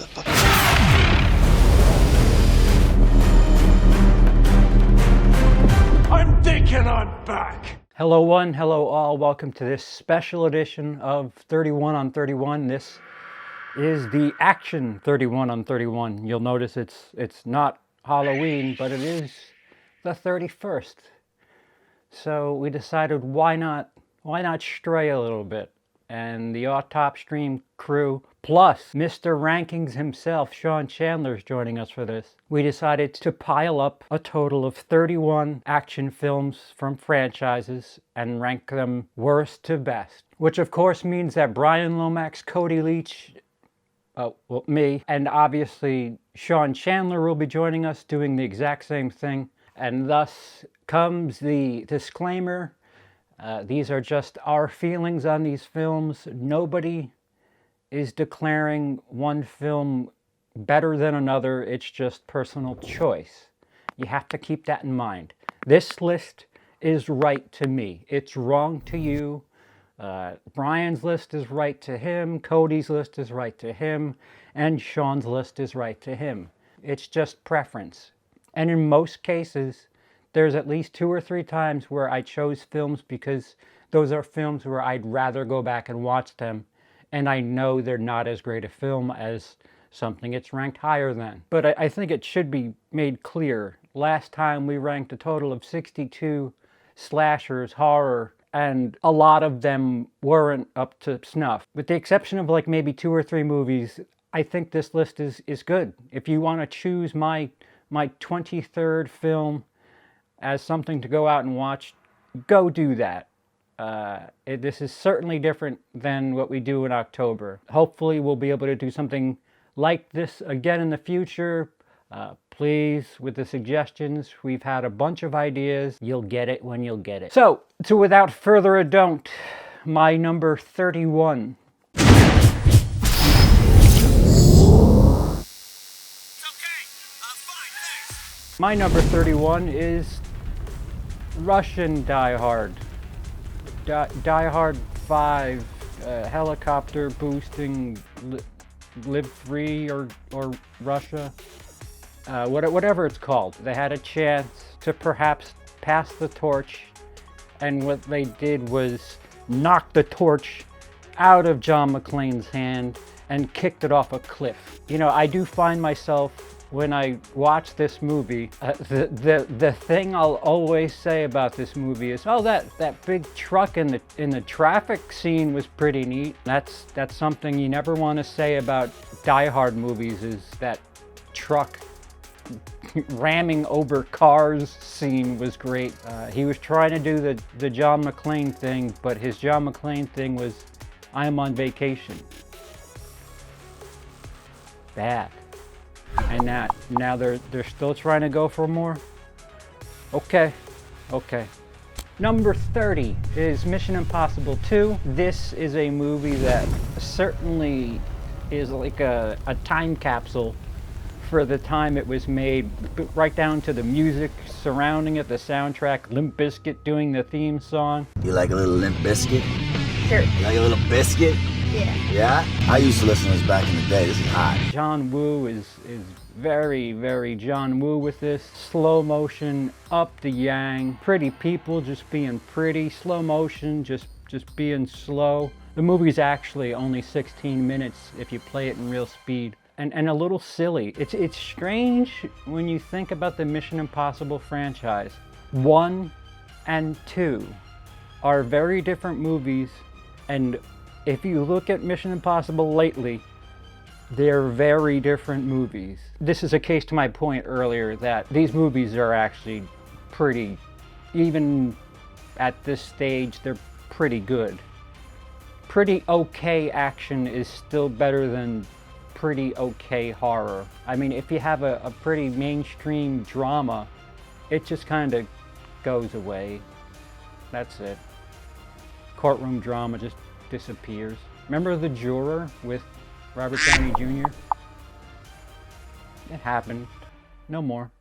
motherfucker. I'm thinking I'm back. Hello one, hello all. Welcome to this special edition of 31 on 31. This is the action 31 on 31. You'll notice it's not Halloween, but it is the 31st. So we decided why not stray a little bit. And the Autopstream crew, plus Mr. Rankings himself, Sean Chandler, is joining us for this. We decided to pile up a total of 31 action films from franchises and rank them worst to best. Which of course means that Bryan Lomax, Cody Leach, me, and obviously Sean Chandler will be joining us doing the exact same thing. And thus comes the disclaimer. These are just our feelings on these films. Nobody is declaring one film better than another. It's just personal choice. You have to keep that in mind. This list is right to me. It's wrong to you. Brian's list is right to him. Cody's list is right to him. And Sean's list is right to him. It's just preference. And in most cases, there's at least 2 or 3 times where I chose films because those are films where I'd rather go back and watch them, and I know they're not as great a film as something it's ranked higher than. But I think it should be made clear. Last time we ranked a total of 62 slashers, horror, and a lot of them weren't up to snuff. With the exception of like maybe 2 or 3 movies, I think this list is good. If you want to choose my 23rd film as something to go out and watch, go do that. This is certainly different than what we do in October. Hopefully we'll be able to do something like this again in the future. Please, with the suggestions, we've had a bunch of ideas. You'll get it when you'll get it. So without further ado, my number 31. My number 31 is Russian Die Hard. Die Hard 5, helicopter boosting, live free or Russia, whatever it's called. They had a chance to perhaps pass the torch, and what they did was knock the torch out of John McClane's hand and kicked it off a cliff. You know, I do find myself, when I watch this movie, the thing I'll always say about this movie is, oh, that big truck in the traffic scene was pretty neat. That's something you never want to say about Die Hard movies, is that truck ramming over cars scene was great. He was trying to do the John McClane thing, but his John McClane thing was, I'm on vacation. Bad. And now they're still trying to go for more? Okay. Number 30 is Mission Impossible 2. This is a movie that certainly is like a time capsule for the time it was made, right down to the music surrounding it, the soundtrack, Limp Bizkit doing the theme song. You like a little Limp Bizkit? Sure. You like a little biscuit? Yeah. Yeah? I used to listen to this back in the day. This is hot. John Woo is very, very John Woo with this. Slow motion, up the yang. Pretty people just being pretty. Slow motion, just being slow. The movie's actually only 16 minutes if you play it in real speed. And a little silly. It's strange when you think about the Mission Impossible franchise. 1 and 2 are very different movies, and if you look at Mission Impossible lately, they're very different movies. This is a case to my point earlier that these movies are actually pretty, even at this stage, they're pretty good. Pretty okay action is still better than pretty okay horror. I mean, if you have a pretty mainstream drama, it just kind of goes away. That's it. Courtroom drama just disappears. Remember The Juror with Robert Downey Jr.? It happened. No more.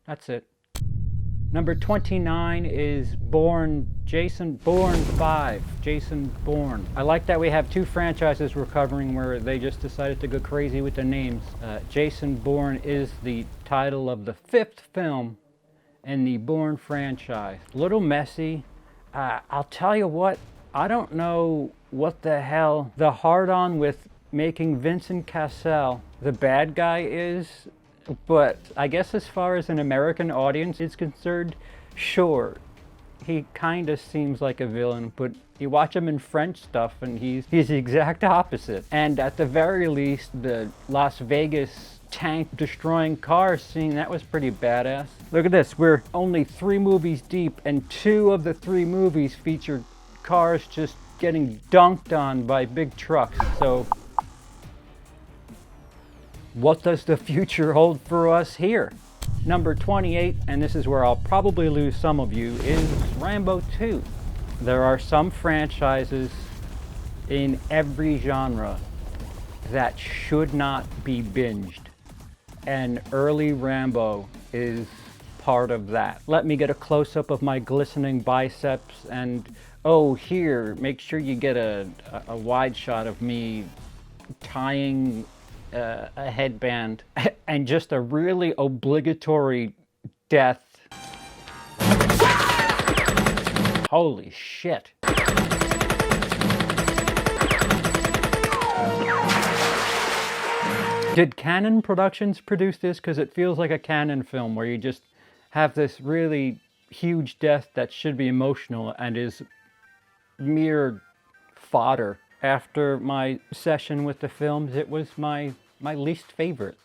That's it. Number 29 is Bourne, Jason Bourne 5, Jason Bourne. I like that we have two franchises we're covering where they just decided to go crazy with the names. Jason Bourne is the title of the 5th film in the Bourne franchise. A little messy. I'll tell you what, I don't know what the hell the hard-on with making Vincent Cassel the bad guy is, but I guess as far as an American audience is concerned, sure, he kind of seems like a villain, but you watch him in French stuff and he's the exact opposite. And at the very least, the Las Vegas tank destroying cars scene, that was pretty badass. Look at this, we're only 3 movies deep and 2 of the 3 movies feature cars just getting dunked on by big trucks. So what does the future hold for us here? Number 28, and this is where I'll probably lose some of you, is Rambo 2. There are some franchises in every genre that should not be binged, and early Rambo is part of that. Let me get a close-up of my glistening biceps, and oh, here, make sure you get a wide shot of me tying a headband and just a really obligatory death. Holy shit. Did Cannon Productions produce this? Because it feels like a Cannon film where you just have this really huge death that should be emotional and is mere fodder. After my session with the films, it was my least favorite.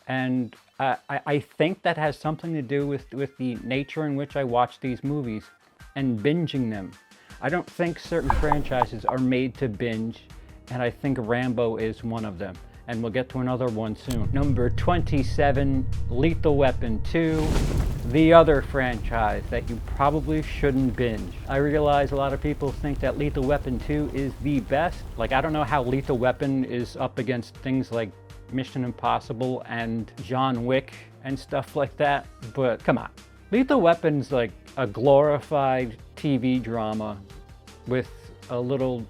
And I think that has something to do with the nature in which I watch these movies and binging them. I don't think certain franchises are made to binge, and I think Rambo is one of them. And we'll get to another one soon. Number 27, Lethal Weapon 2, the other franchise that you probably shouldn't binge. I realize a lot of people think that Lethal Weapon 2 is the best. Like, I don't know how Lethal Weapon is up against things like Mission Impossible and John Wick and stuff like that, but come on. Lethal Weapon's like a glorified TV drama with a little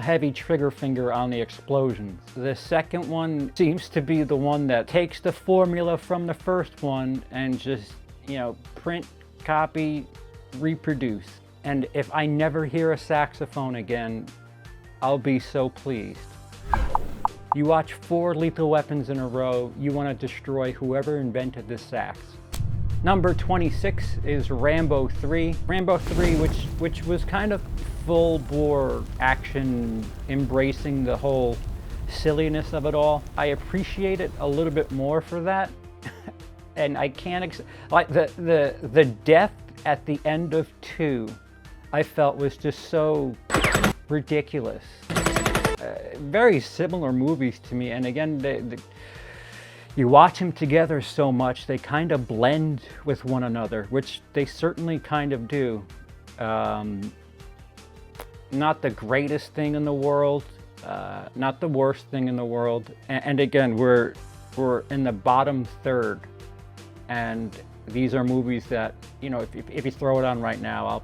heavy trigger finger on the explosions. The second one seems to be the one that takes the formula from the first one and just, you know, print, copy, reproduce. And if I never hear a saxophone again, I'll be so pleased. You watch 4 Lethal Weapons in a row, you want to destroy whoever invented the sax. Number 26 is Rambo 3. Rambo 3, which was kind of full-bore action, embracing the whole silliness of it all. I appreciate it a little bit more for that. And I can't, like the death at the end of 2, I felt was just so ridiculous. Very similar movies to me, and again, you watch them together so much, they kind of blend with one another, which they certainly kind of do. Not the greatest thing in the world, not the worst thing in the world, and again, we're in the bottom third, and these are movies that, you know, if you throw it on right now,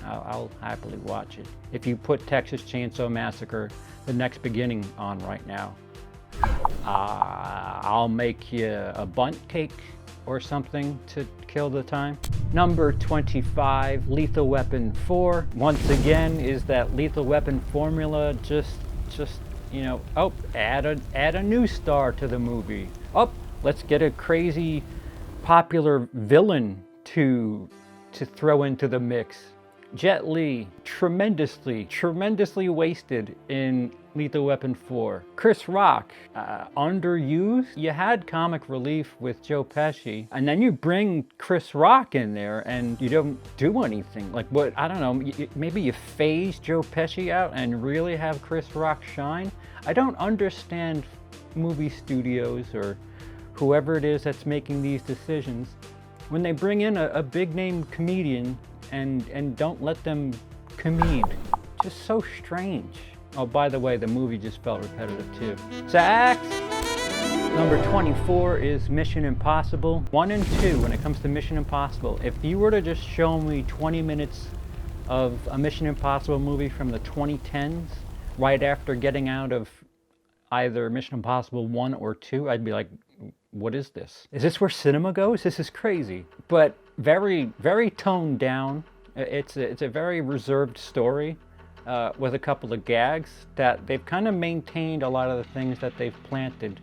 I'll happily watch it. If you put Texas Chainsaw Massacre: The Next Beginning on right now, I'll make you a bunt cake or something to kill the time. Number 25, Lethal Weapon 4. Once again, is that Lethal Weapon formula just you know, oh, add a new star to the movie. Oh, let's get a crazy popular villain to throw into the mix. Jet Li, tremendously wasted in Lethal Weapon 4. Chris Rock, underused. You had comic relief with Joe Pesci, and then you bring Chris Rock in there and you don't do anything. Like, what, I don't know, maybe you phase Joe Pesci out and really have Chris Rock shine? I don't understand movie studios or whoever it is that's making these decisions when they bring in a big name comedian and don't let them comede. Just so strange. Oh, by the way, the movie just felt repetitive too. Sax! Number 24 is Mission Impossible 1 and 2 when it comes to Mission Impossible. If you were to just show me 20 minutes of a Mission Impossible movie from the 2010s, right after getting out of either Mission Impossible 1 or 2, I'd be like, what is this? Is this where cinema goes? This is crazy. But very, very toned down. It's a very reserved story with a couple of gags that they've kind of maintained a lot of the things that they've planted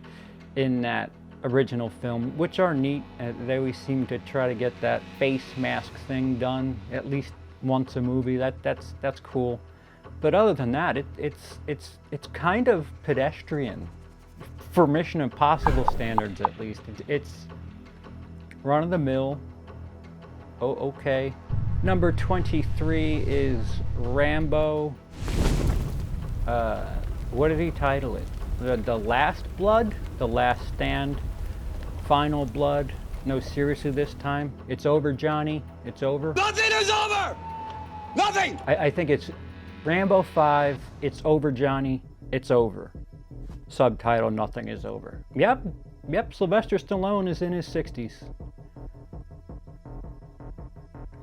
in that original film, which are neat. They always seem to try to get that face mask thing done at least once a movie. That's cool. But other than that, it's kind of pedestrian for Mission Impossible standards, at least. It's run of the mill. Oh, okay. Number 23 is Rambo. What did he title it? The Last Blood? The Last Stand? Final Blood? No, seriously this time? It's over, Johnny. It's over. Nothing is over! Nothing! I think it's Rambo 5, It's Over, Johnny. It's over. Subtitle, Nothing is Over. Yep, Sylvester Stallone is in his 60s.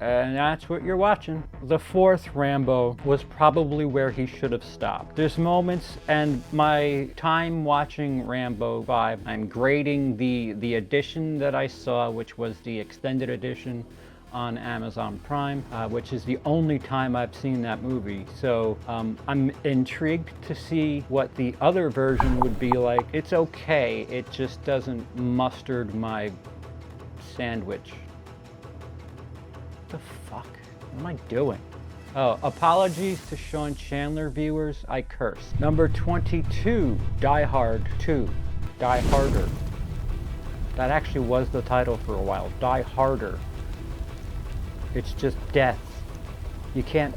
And that's what you're watching. The fourth Rambo was probably where he should have stopped. There's moments, and my time watching Rambo 5, I'm grading the edition that I saw, which was the extended edition on Amazon Prime, which is the only time I've seen that movie. So I'm intrigued to see what the other version would be like. It's okay, it just doesn't mustard my sandwich. What the fuck? What am I doing? Oh, apologies to Sean Chandler viewers, I curse. Number 22, Die Hard 2, Die Harder. That actually was the title for a while, Die Harder. It's just death. You can't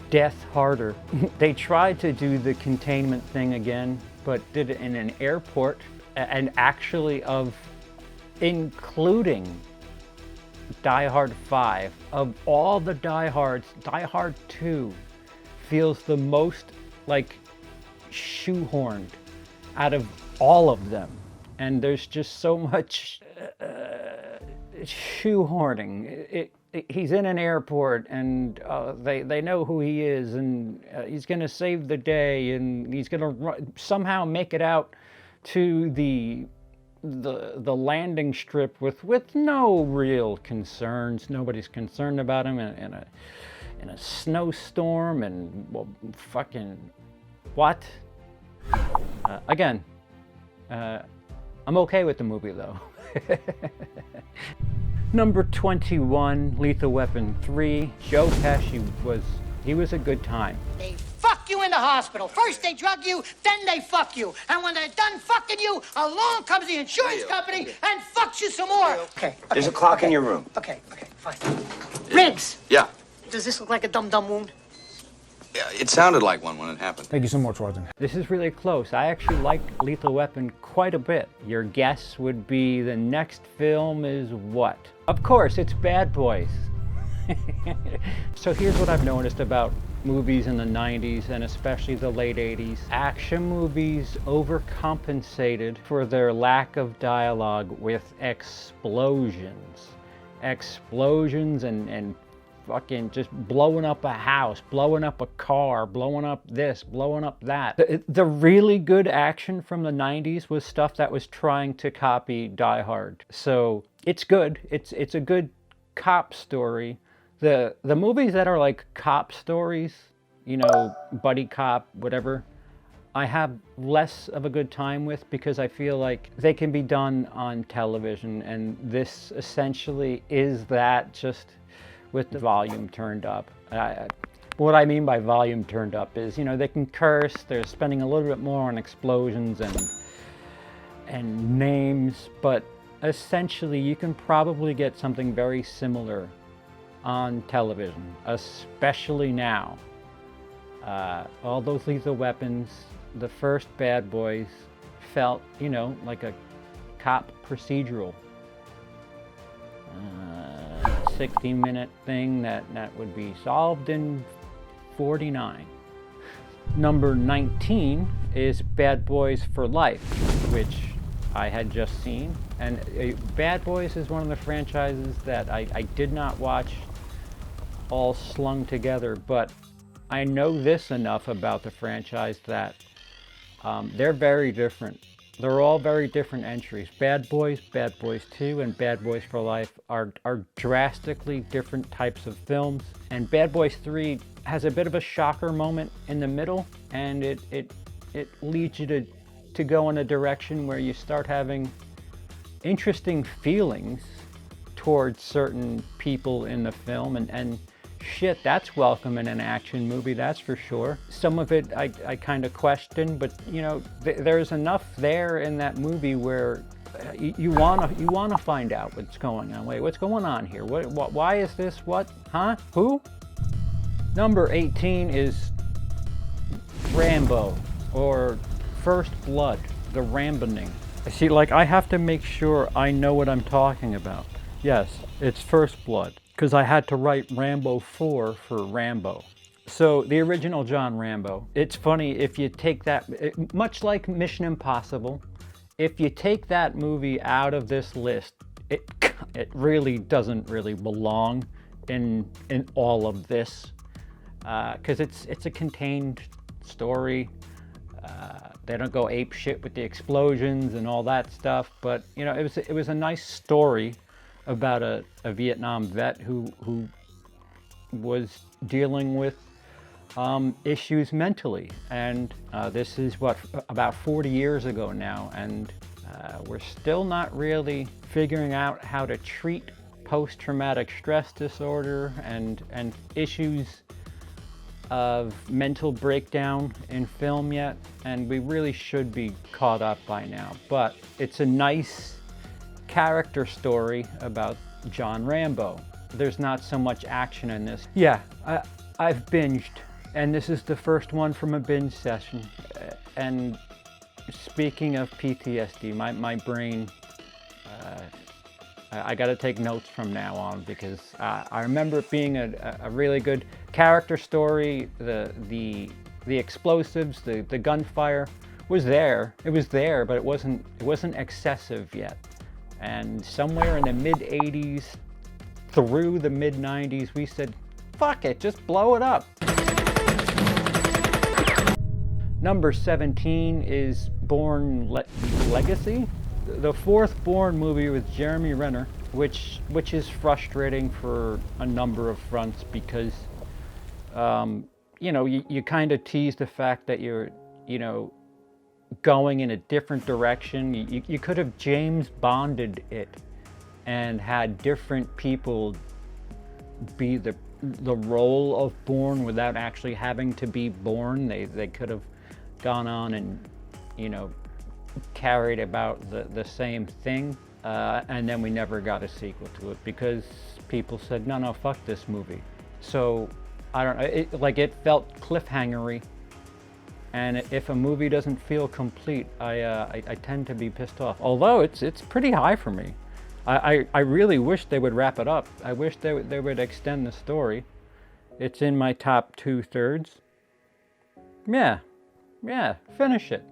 death harder. They tried to do the containment thing again, but did it in an airport, and actually including Die Hard 5. Of all the Die Hards, Die Hard 2 feels the most like shoehorned out of all of them. And there's just so much shoehorning. He's in an airport, and they know who he is, and he's gonna save the day, and he's gonna somehow make it out to the landing strip with no real concerns. Nobody's concerned about him in a snowstorm, and well, fucking what? Again, I'm okay with the movie though. Number 21, Lethal Weapon 3. Joe Pesci was a good time. They fuck you in the hospital. First they drug you, then they fuck you. And when they're done fucking you, along comes the insurance company and fucks you some more. Okay. There's a clock in your room. Okay, fine. Riggs! Yeah. Does this look like a dum-dum wound? Yeah, it sounded like one when it happened. Thank you so much, Roger. This is really close. I actually liked Lethal Weapon quite a bit. Your guess would be the next film is what? Of course, it's Bad Boys. So here's what I've noticed about movies in the 90s and especially the late 80s. Action movies overcompensated for their lack of dialogue with explosions. Explosions and fucking just blowing up a house, blowing up a car, blowing up this, blowing up that. The really good action from the 90s was stuff that was trying to copy Die Hard. So it's good. It's a good cop story. The movies that are like cop stories, you know, buddy cop, whatever, I have less of a good time with because I feel like they can be done on television, and this essentially is that, just with the volume turned up. What I mean by volume turned up is, you know, they can curse, they're spending a little bit more on explosions and names, but essentially you can probably get something very similar on television, especially now. All those Lethal Weapons, the first Bad Boys felt, you know, like a cop procedural. 60-minute thing that would be solved in 49. Number 19 is Bad Boys for Life, which I had just seen. And Bad Boys is one of the franchises that I did not watch all slung together, but I know this enough about the franchise that they're very different. They're all very different entries. Bad Boys 2, and Bad Boys for Life are drastically different types of films. And Bad Boys 3 has a bit of a shocker moment in the middle, and it leads you to go in a direction where you start having interesting feelings towards certain people in the film, and shit, that's welcome in an action movie, that's for sure. Some of it I kind of question, but you know, there's enough there in that movie where you wanna find out what's going on. Wait, what's going on here? Why is this? What? Huh? Who? Number 18 is Rambo, or First Blood, the Ramboning. See, like, I have to make sure I know what I'm talking about. Yes, it's First Blood, because I had to write Rambo 4 for Rambo. So the original John Rambo, it's funny if you take that, much like Mission Impossible, if you take that movie out of this list, it really doesn't really belong in all of this, because it's a contained story. They don't go ape shit with the explosions and all that stuff, but you know, it was a nice story about a Vietnam vet who was dealing with issues mentally. And this is what, about 40 years ago now, and we're still not really figuring out how to treat post-traumatic stress disorder and issues of mental breakdown in film yet, and we really should be caught up by now. But it's a nice character story about John Rambo. There's not so much action in this. Yeah, I've binged, and this is the first one from a binge session. And speaking of PTSD, my brain, I gotta take notes from now on, because I remember it being a really good character story. The explosives, the gunfire was there. It was there, but it wasn't excessive yet. And somewhere in the mid-'80s through the mid-'90s, we said, fuck it, just blow it up. Number 17 is Bourne Legacy, the fourth Bourne movie with Jeremy Renner, which is frustrating for a number of fronts, because you know, you kind of tease the fact that you're, you know, going in a different direction. You could have James Bonded it and had different people be the role of Bourne without actually having to be Bourne. They could have gone on and, you know, carried about the same thing, and then we never got a sequel to it because people said, no, fuck this movie. So I don't know, it felt cliffhangery. And if a movie doesn't feel complete, I tend to be pissed off. Although it's pretty high for me. I really wish they would wrap it up. I wish they would extend the story. It's in my top 2/3. Yeah, finish it.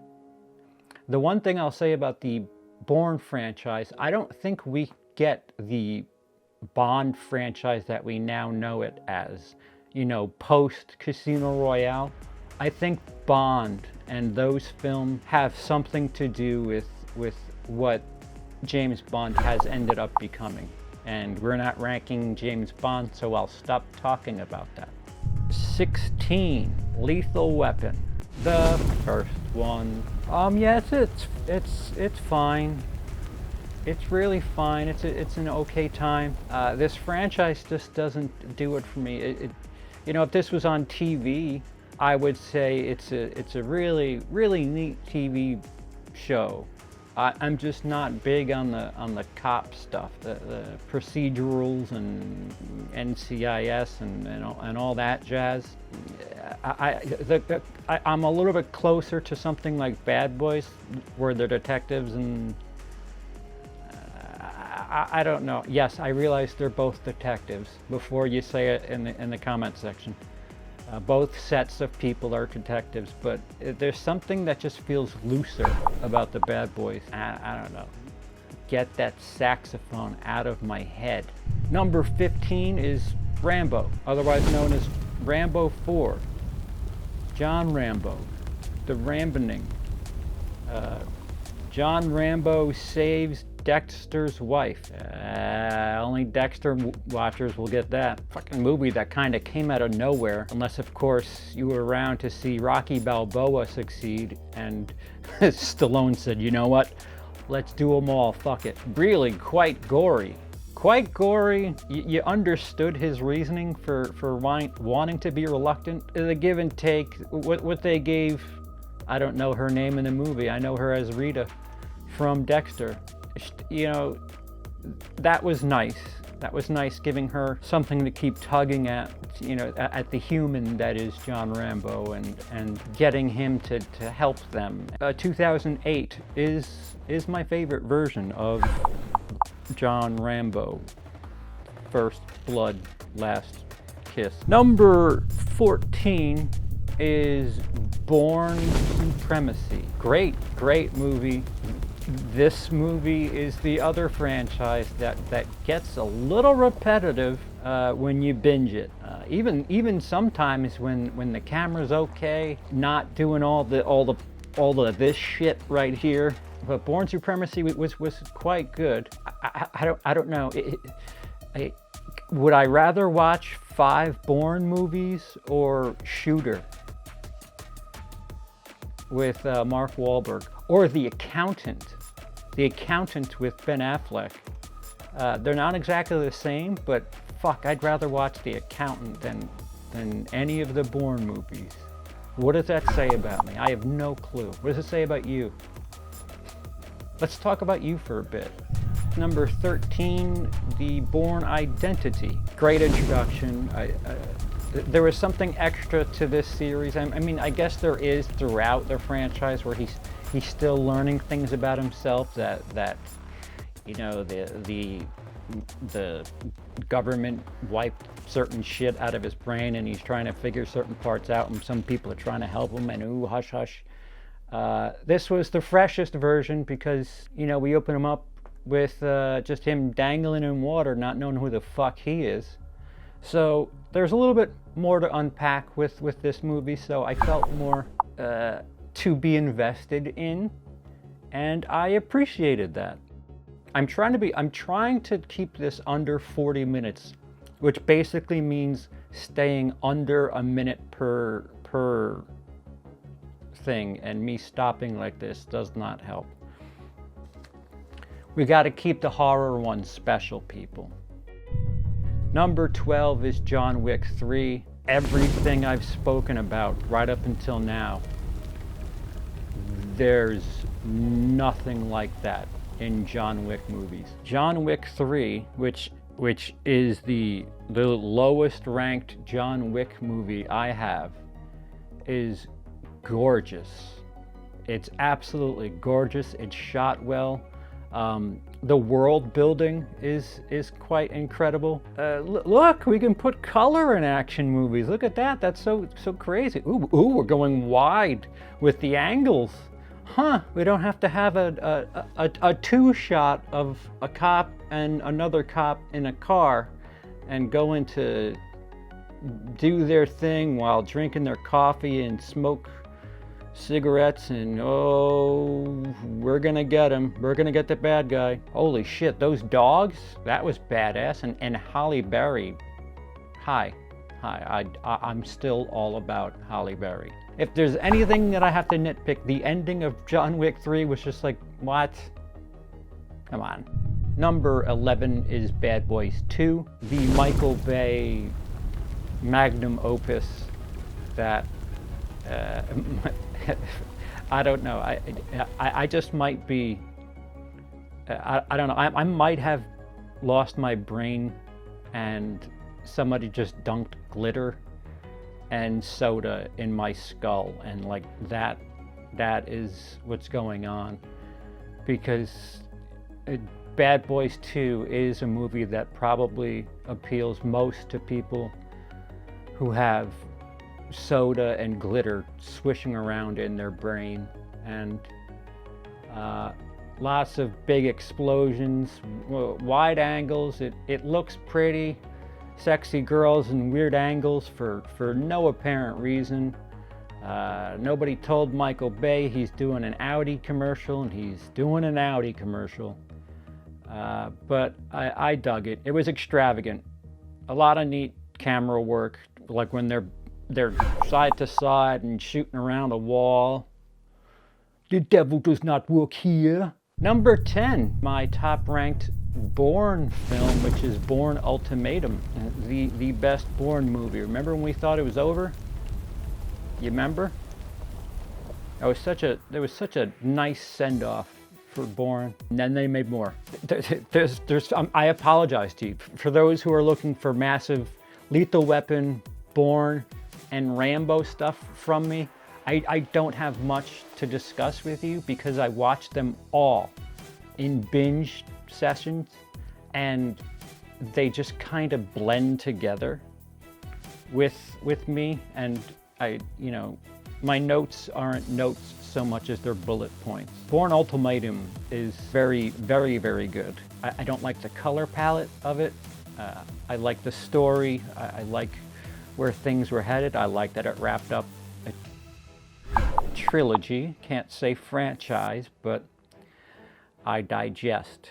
The one thing I'll say about the Bourne franchise, I don't think we get the Bond franchise that we now know it as, you know, post Casino Royale. I think Bond and those films have something to do with what James Bond has ended up becoming. And we're not ranking James Bond, so I'll stop talking about that. 16, Lethal Weapon, the first one. Yeah, it's fine. It's really fine. It's an okay time. This franchise just doesn't do it for me. You know, if this was on TV, I would say it's a really, really neat TV show. I'm just not big on the cop stuff, the procedurals and NCIS and all that jazz. I'm a little bit closer to something like Bad Boys, where they're detectives, and I don't know. Yes, I realize they're both detectives before you say it in the comment section. Both sets of people are detectives, but there's something that just feels looser about the Bad Boys. I don't know. Get that saxophone out of my head. Number 15 is Rambo, otherwise known as Rambo 4. John Rambo, the Ramboning. John Rambo saves Dexter's wife. Only Dexter watchers will get that. Fucking movie that kind of came out of nowhere, unless of course you were around to see Rocky Balboa succeed and Stallone said, you know what, let's do them all, fuck it. Really quite gory. Quite gory. You understood his reasoning for wanting to be reluctant. The give and take, what they gave, I don't know her name in the movie, I know her as Rita from Dexter. You know, that was nice. That was nice, giving her something to keep tugging at, you know, at the human that is John Rambo, and getting him to help them. 2008 is my favorite version of John Rambo. First blood, last kiss. Number 14 is Bourne Supremacy. Great movie. This movie is the other franchise that gets a little repetitive when you binge it. Even sometimes when the camera's okay, not doing all the this shit right here. But Bourne Supremacy was quite good. I don't know. Would I rather watch 5 Bourne movies or Shooter with Mark Wahlberg, or The Accountant? The Accountant with Ben Affleck. They're not exactly the same, but fuck, I'd rather watch The Accountant than any of the Bourne movies. What does that say about me? I have no clue. What does it say about you? Let's talk about you for a bit. Number 13, The Bourne Identity. Great introduction. There was something extra to this series. I mean, I guess there is throughout the franchise, where he's still learning things about himself that you know, the government wiped certain shit out of his brain, and he's trying to figure certain parts out, and some people are trying to help him, and ooh, hush hush. This was the freshest version because, you know, we open him up with just him dangling in water, not knowing who the fuck he is. So there's a little bit more to unpack with this movie, so I felt more to be invested in, and I appreciated that. I'm trying to keep this under 40 minutes, which basically means staying under a minute per thing, and me stopping like this does not help. We got to keep the horror ones special, people. Number 12 is John Wick 3. Everything I've spoken about right up until now, there's nothing like that in John Wick movies. John Wick 3, which is the lowest ranked John Wick movie I have, is gorgeous. It's absolutely gorgeous. It's shot well. The world building is quite incredible. Look, we can put color in action movies. Look at that. That's so crazy. Ooh, we're going wide with the angles. Huh, we don't have to have a two-shot of a cop and another cop in a car and going to do their thing while drinking their coffee and smoke cigarettes, and oh, we're gonna get him. We're gonna get the bad guy. Holy shit, those dogs, that was badass. And Halle Berry, hi, I'm still all about Halle Berry. If there's anything that I have to nitpick, the ending of John Wick 3 was just like, what? Come on. Number 11 is Bad Boys 2, the Michael Bay magnum opus that I don't know. I just might be. I don't know. I might have lost my brain, and somebody just dunked glitter and soda in my skull, and like that is what's going on, because Bad Boys 2 is a movie that probably appeals most to people who have soda and glitter swishing around in their brain, and lots of big explosions, wide angles. It looks pretty. Sexy girls in weird angles for no apparent reason. Nobody told Michael Bay he's doing an Audi commercial, and he's doing an Audi commercial. But I dug it. It was extravagant. A lot of neat camera work, like when they're side to side and shooting around a wall. The devil does not work here. Number 10, my top-ranked Bourne film, which is Bourne Ultimatum, the best Bourne movie. Remember when we thought it was over? You remember? There was such a nice send-off for Bourne, and then they made more. I apologize to you for those who are looking for massive Lethal Weapon, Bourne, and Rambo stuff from me. I don't have much to discuss with you because I watched them all in binge sessions, and they just kind of blend together with me, and my notes aren't notes so much as they're bullet points. Bourne Ultimatum is very, very, very good. I don't like the color palette of it. I like the story. I like where things were headed. I like that it wrapped up a trilogy. Can't say franchise, but I digest.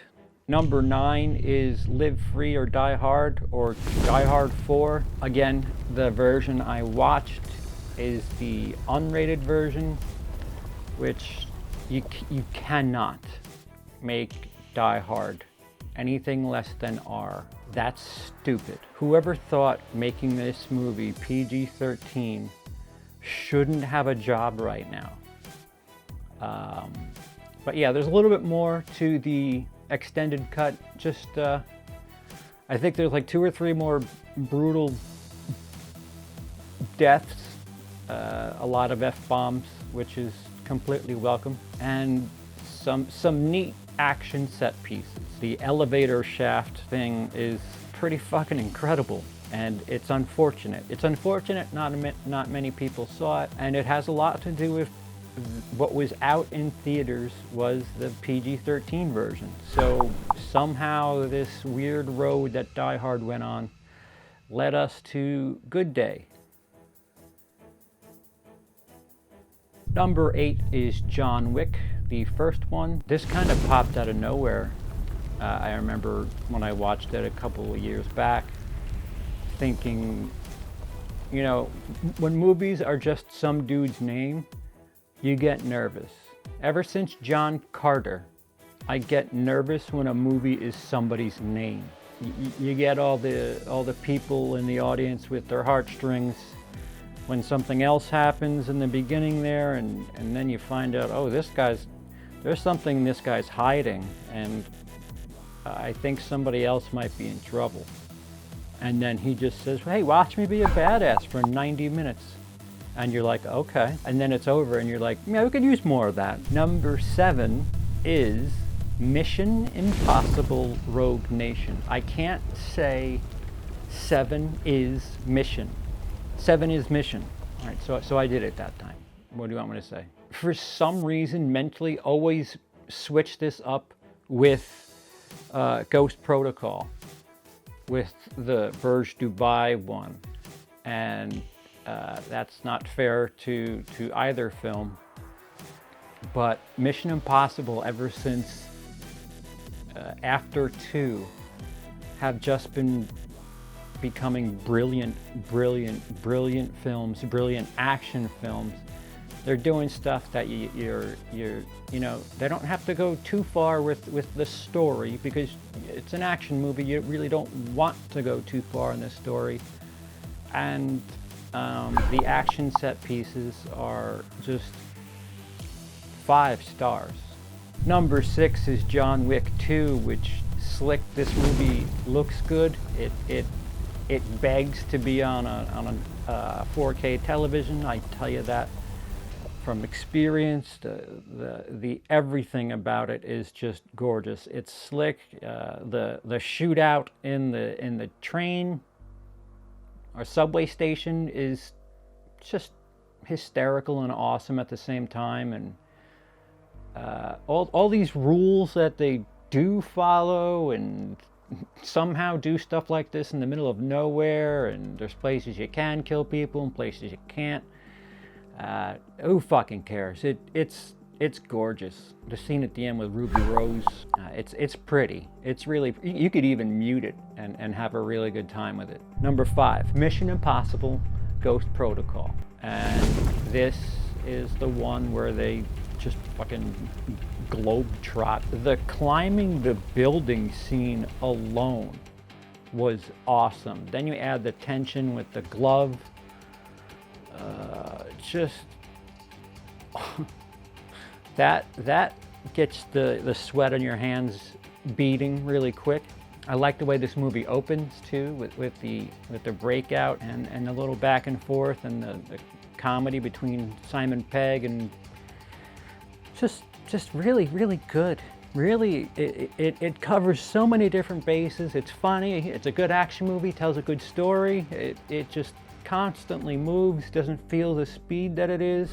Number 9 is Live Free or Die Hard, or Die Hard 4. Again, the version I watched is the unrated version, which you cannot make Die Hard anything less than R. That's stupid. Whoever thought making this movie PG-13 shouldn't have a job right now. But yeah, there's a little bit more to the extended cut. Just, I think there's like 2 or 3 more brutal deaths, a lot of F-bombs, which is completely welcome, and some neat action set pieces. The elevator shaft thing is pretty fucking incredible, and it's unfortunate. It's unfortunate not many people saw it, and it has a lot to do with what was out in theaters was the PG-13 version. So somehow this weird road that Die Hard went on led us to Good Day. Number 8 is John Wick, the first one. This kind of popped out of nowhere. I remember when I watched it a couple of years back, thinking, when movies are just some dude's name, you get nervous. Ever since John Carter, I get nervous when a movie is somebody's name. You get all the people in the audience with their heartstrings when something else happens in the beginning there, and then you find out, oh, there's something this guy's hiding, and I think somebody else might be in trouble. And then he just says, hey, watch me be a badass for 90 minutes. And you're like, okay. And then it's over and you're like, yeah, we could use more of that. Number 7 is Mission Impossible Rogue Nation. I can't say 7 is Mission. 7 is Mission. All right, so I did it that time. What do you want me to say? For some reason, mentally always switch this up with Ghost Protocol, with the Burj Dubai one. And that's not fair to either film. But Mission Impossible, ever since after 2, have just been becoming brilliant films, brilliant action films. They're doing stuff that they don't have to go too far with the story, because it's an action movie. You really don't want to go too far in the story. And the action set pieces are just 5 stars. Number 6 is John Wick 2, which slick. This movie looks good. It begs to be on a 4K television. I tell you that from experience. The everything about it is just gorgeous. It's slick. The shootout in the train or subway station is just hysterical and awesome at the same time, and all these rules that they do follow, and somehow do stuff like this in the middle of nowhere, and there's places you can kill people and places you can't. Who fucking cares? It's gorgeous. The scene at the end with Ruby Rose, it's pretty. It's really, you could even mute it and have a really good time with it. Number 5, Mission Impossible Ghost Protocol. And this is the one where they just fucking globetrot. The climbing the building scene alone was awesome. Then you add the tension with the glove. Just that gets the sweat on your hands beating really quick. I like the way this movie opens too, with the breakout and the little back and forth, and the comedy between Simon Pegg, and just really, really good. Really, it covers so many different bases. It's funny, it's a good action movie, tells a good story. It just constantly moves, doesn't feel the speed that it is.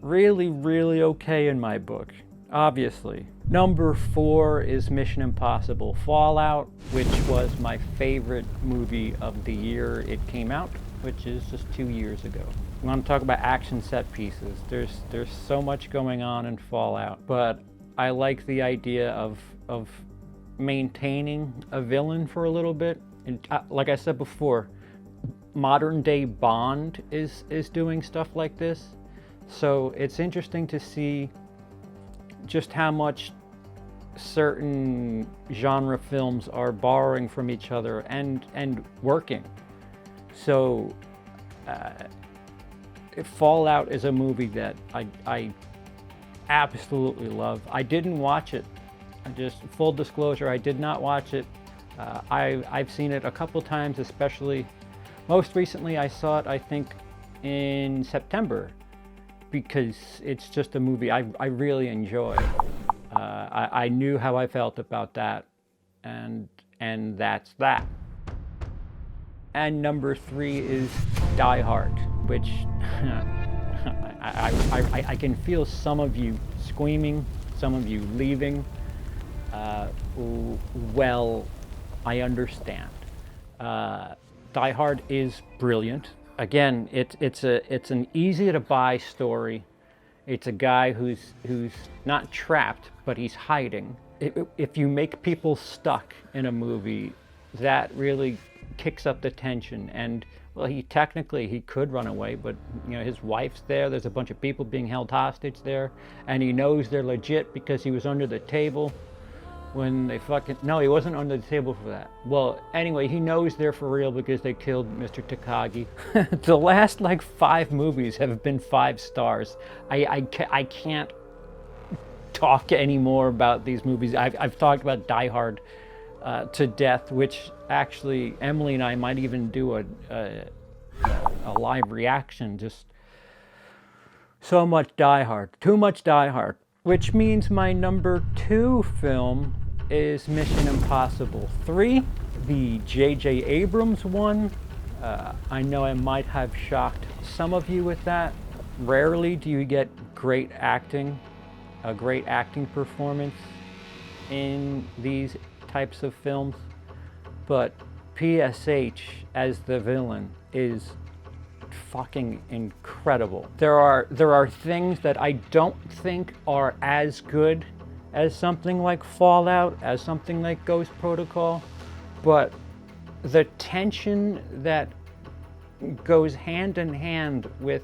Really, really okay in my book, obviously. Number 4 is Mission Impossible Fallout, which was my favorite movie of the year it came out, which is just 2 years ago. I want to talk about action set pieces. There's so much going on in Fallout, but I like the idea of maintaining a villain for a little bit. And like I said before, modern day Bond is doing stuff like this. So it's interesting to see just how much certain genre films are borrowing from each other and working. So Fallout is a movie that I absolutely love. I didn't watch it. Just full disclosure, I did not watch it. I've seen it a couple times, especially most recently I saw it, I think, in September, because it's just a movie I really enjoy. I knew how I felt about that, and that's that. And number 3 is Die Hard, which I can feel some of you screaming, some of you leaving. Well, I understand. Die Hard is brilliant. Again, it's an easy to buy story. It's a guy who's not trapped, but he's hiding. If you make people stuck in a movie, that really kicks up the tension. And well, he could run away, but you know, his wife's there. There's a bunch of people being held hostage there, and he knows they're legit because he was under the table when they no, he wasn't under the table for that. Well, anyway, he knows they're for real because they killed Mr. Takagi. The last like 5 movies have been 5 stars. I can't talk anymore about these movies. I've talked about Die Hard to death, which actually Emily and I might even do a live reaction. Just so much Die Hard, too much Die Hard. Which means my number 2 film is Mission Impossible 3, the J.J. Abrams one. I know I might have shocked some of you with that. Rarely do you get great acting, a great acting performance in these types of films, but PSH as the villain is fucking incredible. There are things that I don't think are as good as something like Fallout, as something like Ghost Protocol, but the tension that goes hand in hand with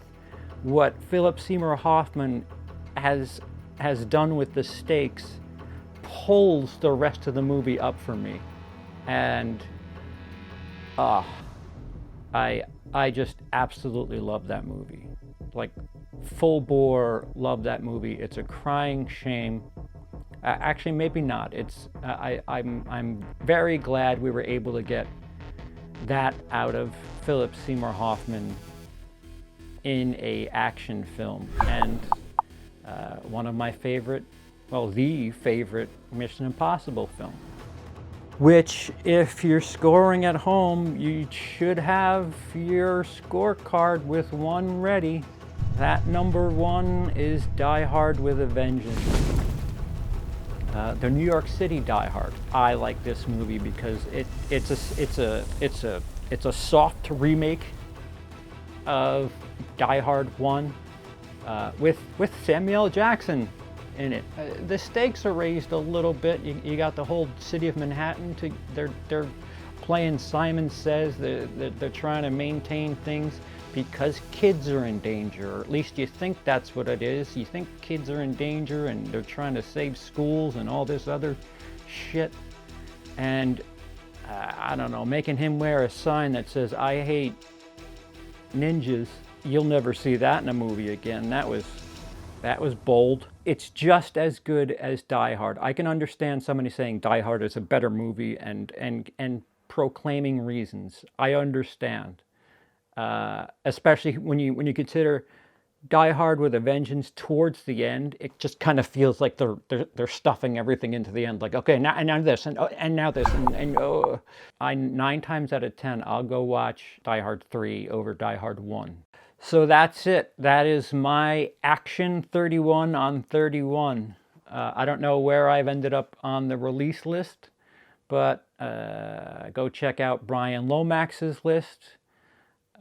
what Philip Seymour Hoffman has done with the stakes pulls the rest of the movie up for me. And I just absolutely love that movie. Like, full bore love that movie. It's a crying shame. Actually, maybe not. I'm very glad we were able to get that out of Philip Seymour Hoffman in a action film, and one of my favorite, well, the favorite Mission Impossible film. which if you're scoring at home, you should have your scorecard with one ready. That number 1 is Die Hard with a Vengeance. The New York City Die Hard. I like this movie because it's a soft remake of Die Hard 1 with Samuel L. Jackson in it. The stakes are raised a little bit. You got the whole city of Manhattan. They're playing Simon Says. They're trying to maintain things because kids are in danger, or at least you think that's what it is. You think kids are in danger and they're trying to save schools and all this other shit. And I don't know, making him wear a sign that says, "I hate ninjas." You'll never see that in a movie again. That was bold. It's just as good as Die Hard. I can understand somebody saying Die Hard is a better movie and proclaiming reasons. I understand. Especially when you consider Die Hard with a Vengeance towards the end, it just kind of feels like they're stuffing everything into the end. Like, okay, now this and now this and 9 times out of 10 I'll go watch Die Hard 3 over Die Hard 1. So that's it. That is my Action 31 on 31. I don't know where I've ended up on the release list, but go check out Bryan Lomax's list.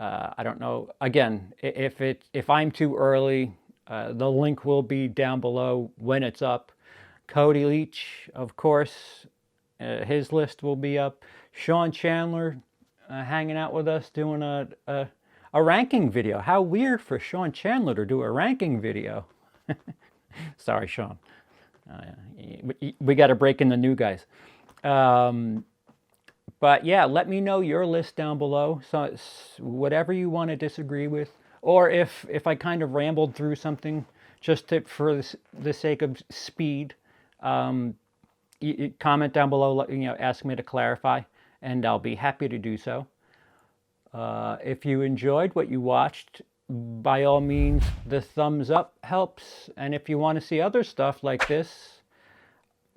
I don't know, again, if I'm too early, the link will be down below when it's up. Cody Leach, of course, his list will be up. Sean Chandler hanging out with us doing a ranking video. How weird for Sean Chandler to do a ranking video. Sorry, Sean. We got to break in the new guys. But yeah, let me know your list down below. So whatever you want to disagree with, or if I kind of rambled through something just for the sake of speed, you comment down below. Ask me to clarify, and I'll be happy to do so. If you enjoyed what you watched, by all means, the thumbs up helps. And if you want to see other stuff like this,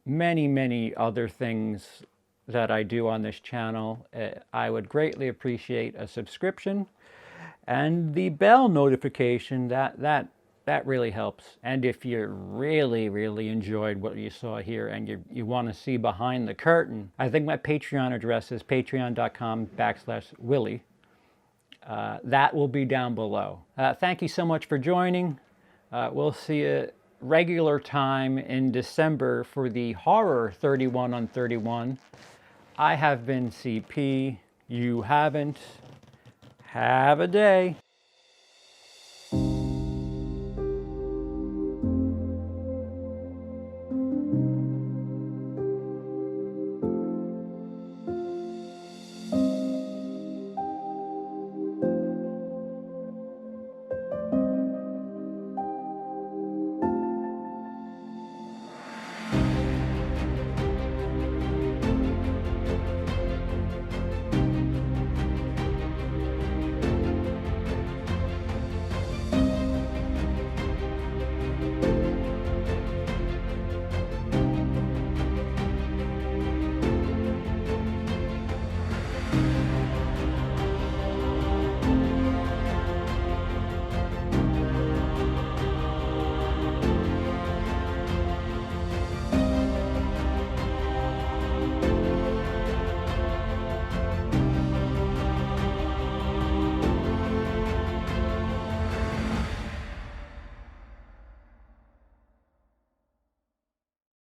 many other things that I do on this channel, I would greatly appreciate a subscription and the bell notification. That really helps. And if you really enjoyed what you saw here and you want to see behind the curtain, I think my Patreon address is patreon.com/Willie. That will be down below. Thank you so much for joining. We'll see you regular time in December for the horror 31 on 31. I have been CP. You haven't. Have a day.